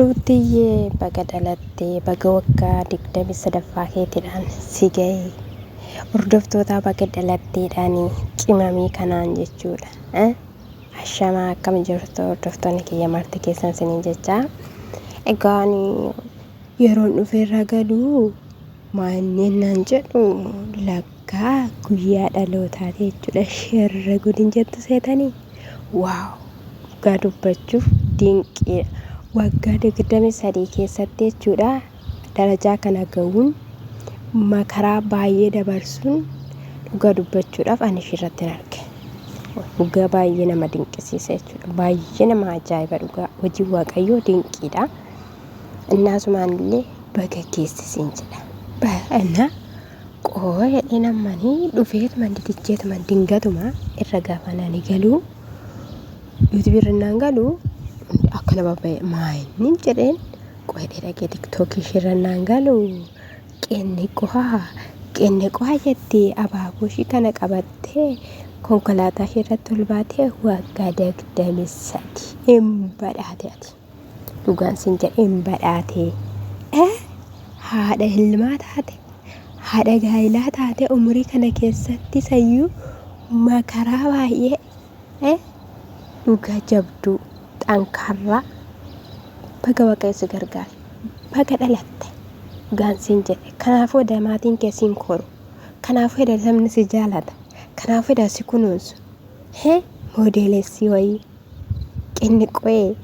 Ruutiyyee baga dhalattee baga waggaa 23ffaa keetiidhaan si ga'e. Hordoftootaa baga dhalatteedhaan cimamii kanaan jechuudha. Ashamaa akkam jirtu hordoftoonni kiyya marti keessan siniin jechaa. Egaan yeroon dhufeerra galuu maanneen naan jedhu lakkaa guyyaa dhalootaati jechuudha. Sherra gudin jettu seetanii. Waaw! Dhugaa dubbachuuf dinqiidha. Waggaa 23 keessatti jechuudha darajaa kana ga'uun makaraa baay'ee dabarsuun dhugaa dubbachuudhaaf ani irratti arge. Dhugaa baay'ee nama dinqisiisa jechuudha. Baay'ee nama ajaa'iba dhugaa hojii waaqayyoo dinqiidha. Innaasumaan illee baga geessisiin jedha. Baay'ina qooyedhe namanii dhufeetuma didicceetuma dingatuma irra gaafananii galuu nuti birrinnaan galuu akka nama maayiniin jedheen qoyedhe dhaqee tiktookii shirrannaan galuu qenne qohaa jettee abaaboshii kana qabattee konkolaataa irratti ol baatee waggaa 23 hin badhaate ati. Dhugaan sin jedhe hin badhaate. Haadha ilmaa taate haadha gaa'ilaa taate umurii kana keessatti sayyuu makaraa baay'ee dhugaa jabduu xankarraa baga waaqayyo si gargaare baga dhalatte gaansiin jedhe. Kanaafuu maatiin kee siin koru, kanaafuu sabni si jaalata, kanaafuu si kunuunsu. Moodeelessi wayii qinniqo'ee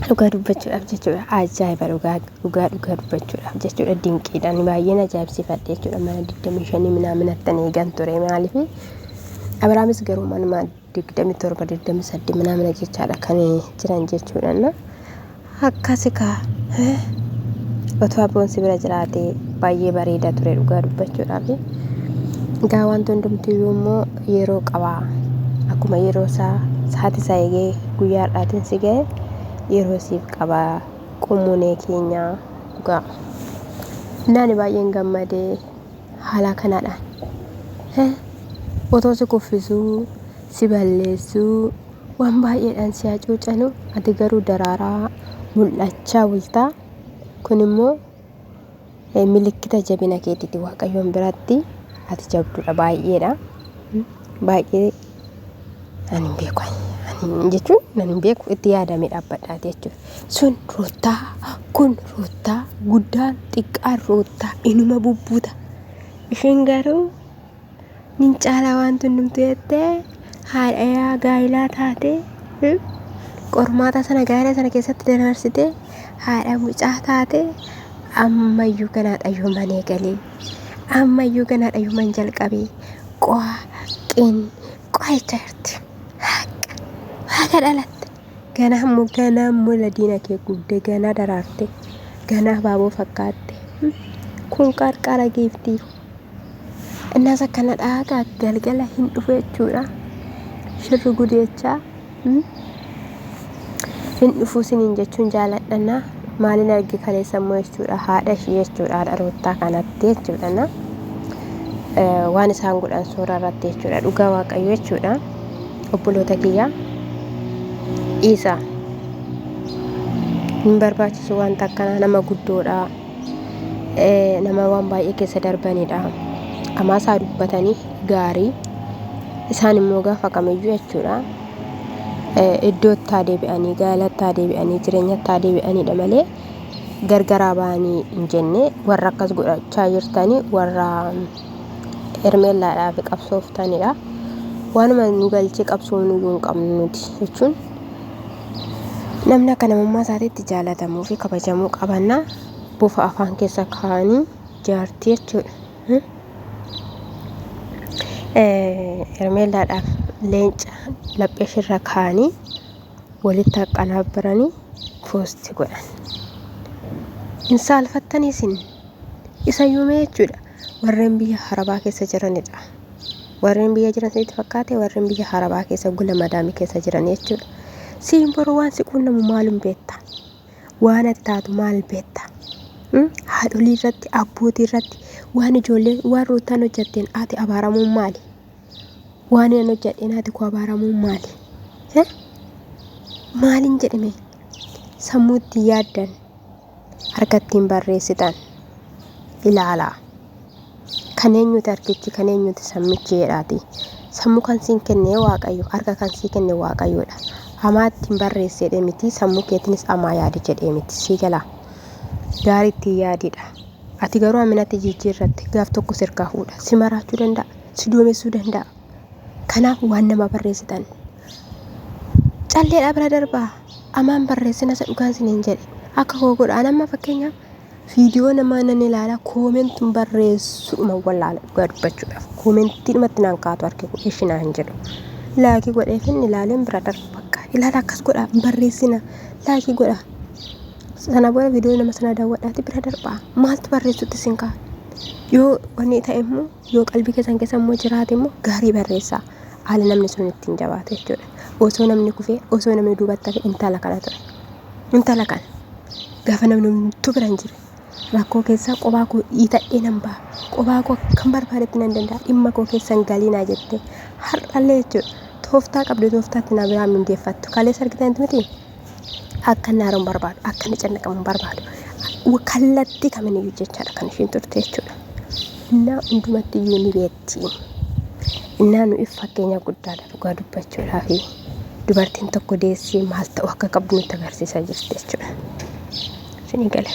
dhugaa dubbachuudhaaf jechuudha. Ajaa'iba dhugaa dubbachuudhaaf jechuudha. Dinqiidhaan baay'een ajaa'ibsiifadhe jechuudha. Mana 25 minaaminattan eegan ture maaliif Abrahaamis garuu manuma 27 minaamina jechaadha kan jiran jechuudha. Akkasikaa otoo abboon si bira jiraatee baay'ee bareeda ture dhugaa dubbachuudhaaf. Egaa wanti hundumtiyyuu immoo yeroo qabaa. Akkuma yeroo isaa sa'aatii isaa eegee guyyaa har'aatiin si ga'e yeroo siif qabaa. Qummunee keenya dhugaa. Nani baay'een gammadee haala kanaadhaan. Otoo si kuffisuu, si balleessuu, waan baay'eedhaan si hacuucanu ati garuu daraaraa mul'achaa bultaa. Kun immoo milikkita jabina keetiiti waaqayyoon biratti ati jabduudha baay'eedha. Baay'ee ani hin beeku. Ani jechuun nan hin beeku itti yaadamee dhaabbadhaati jechuudha. Sun roottaa, kun roottaa, guddaan xiqqaan roottaa inuma bubbuuta. Isheen garuu nin caalaa wanti hundumtu jettee haadha gaa'ilaa taate qormaata sana gaa'ila sana keessatti dabarsitee haadha mucaa taate ammayyuu kanaadha yoo manee galee ammayyuu kanaadha yoo man jalqabee qo'a jirti haqa dhalatte ganaa ladiina kee gubdee ganaa daraarte ganaa baaboo fakkaatte kun qarqara geeftiif. Innas akkana dhaagaa galgala hin dhufu jechuudha. Shirri gudechaa hin dhufu siniin jechuun jaaladhanna. Maalin argi kaleessa immoo jechuudha haadha ishee jechuudha haadha roottaa kanatti jechuudha. Waan isaan godhan suura irratti jechuudha dhugaa waaqayyo jechuudha. Obboloota kiyyaa dhiisaa hin barbaachisu wanta akkanaa nama guddoodha. Nama waan baay'ee keessa darbanidha. Amaasaa dubbatanii gaarii isaan immoo gaafa kamiyyuu jechuudha iddootti deebi'anii gaa'ilatti deebi'anii jireenyatti deebi'aniidha malee gargaraa ba'anii hin jenne. Warra akkas godhachaa jirtanii warra hermeellaadhaaf qabsooftanidha. Waanuma nu galchee qabsoo nuyyuu hin qabnu nuti jechuun namni akka namummaa isaatiitti jaalatamuu fi kabajamuu qabanna. Bufa afaan keessa kaa'anii jaartii jechuudha. Hermeellaadhaaf leenca laphee irra kaa'anii walitti qaqqanaabbaranii poosti godhan. Hin saalfattanii isin isa yuumee jechuudha. Warreen biyya harabaa keessa jiranidha. Warreen biyya jiran sanitti fakkaate warreen biyya harabaa keessa gula madaamii keessa jiran jechuudha. Siin boruu waan si qunnamu maalum beekta? Waan ati taatu maal beekta? Haadholii irratti abbootii irratti waan ijoolleen waan roottaan hojjetteen ati abaaramuun maali? Waan hin hojjedheen ati ku abaaramuun maali? Maalin jedhame sammuutti yaaddan harkattiin barreessitan ilaalaa. Kan eenyuti harkichi kan eenyuti sammichi jedhaati. Sammuu kan siin kenne Waaqayyo, harka kan sii kenne Waaqayyoodha. Hamaattiin barreessedhe miti sammuu keetinis amaa yaadi jedhee miti sii galaa. Gaariitti yaadidha. Ati garuu haminatti jijjiirratti gaaf tokko sirkaa fuudha. Si maraachuu danda'a, si duumessuu danda'a. Kanaaf waan nama barreessitan calleedhaa bira darbaa. Amaan barreessina isa dhugaan siniin jedhe akka koo godha. Amma fakkeenyaaf viidiyoo nama nan ilaala koomentiin barreessuma wallaala dhugaa dubbachuudhaaf koomentiin naan kaatu harki godhee shinaa hin jedhu laakii godhee fin ilaaleen bira darba bakka ilaala akkas godha barreessina laakii godha sana booda viidiyoo nama sana daawwadhaati bira darbaa maaltu barreessutti sin kaa yoo wanni ta'e immoo yoo qalbii keessan keessa immoo jiraate immoo gaarii barreessaa haala namni sun ittiin jabaate jechuudha. Osoo namni kufee osoo namni duubatti hafe intala kana ture intala kana gaafa namni biran jire rakkoo keessaa qophaa koo dhiitadhee nan ba'a. Qophaa koo kan barbaadetti nan danda'a. Dhimma koo keessan galiinaa jettee har'allee jechuudha. Tooftaa qabdu tooftaatti na biraa mindeeffattu. Kaleessa argitan miti akka inni haaroon barbaadu akka inni cannaqamuun barbaadu. Kallattii kamiiniyyuu jechaadha kan isheen turte jechuudha. Innaa hundumatti iyyuu ni beekti. Innaa nuyi fakkeenya guddaadha dhugaa dubbachuudhaa fi dubartiin tokko deessee maal ta'u akka qabdu nutti agarsiisaa jirti jechuudha. Isinii gala.